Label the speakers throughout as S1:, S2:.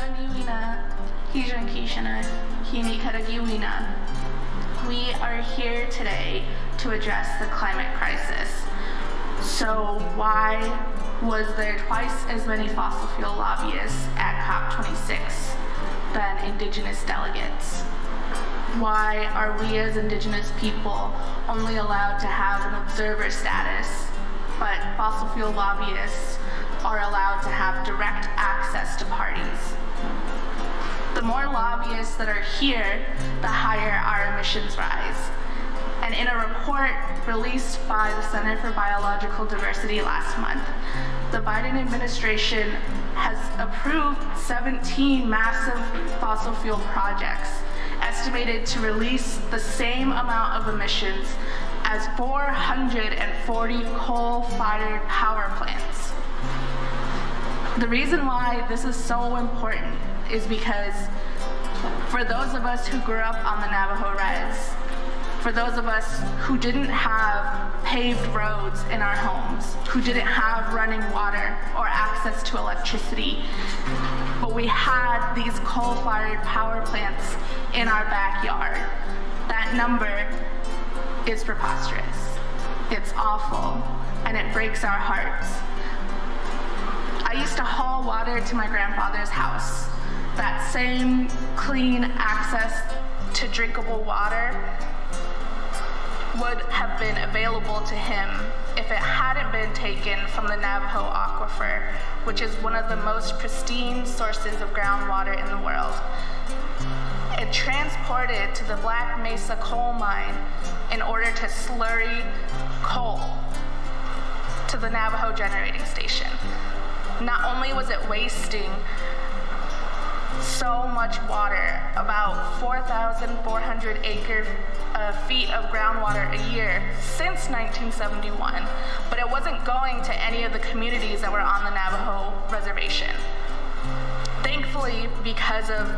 S1: Niwina, Hijan Kishana, Hini Karagiwina. We are here today to address the climate crisis. So why was there twice as many fossil fuel lobbyists at COP26 than Indigenous delegates? Why are we as Indigenous people only allowed to have an observer status, but fossil fuel lobbyists are allowed to have direct access to parties? The more lobbyists that are here, the higher our emissions rise. And in a report released by the Center for Biological Diversity last month, the Biden administration has approved 17 massive fossil fuel projects estimated to release the same amount of emissions as 440 coal-fired power plants. The reason why this is so important is because for those of us who grew up on the Navajo Res, for those of us who didn't have paved roads in our homes, who didn't have running water or access to electricity, but we had these coal-fired power plants in our backyard, that number is preposterous. It's awful, and it breaks our hearts. I used to haul water to my grandfather's house. That same clean access to drinkable water would have been available to him if it hadn't been taken from the Navajo aquifer, which is one of the most pristine sources of groundwater in the world, and transported to the Black Mesa coal mine in order to slurry coal to the Navajo generating station. Not only was it wasting so much water, about 4,400 feet of groundwater a year since 1971, but it wasn't going to any of the communities that were on the Navajo reservation. Thankfully, because of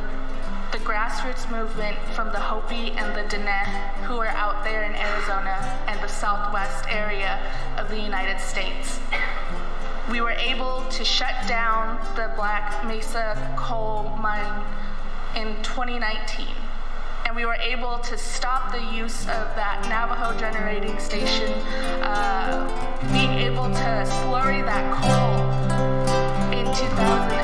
S1: the grassroots movement from the Hopi and the Diné, who are out there in Arizona and the southwest area of the United States, we were able to shut down the Black Mesa coal mine in 2019. And we were able to stop the use of that Navajo generating station, being able to slurry that coal in 2000.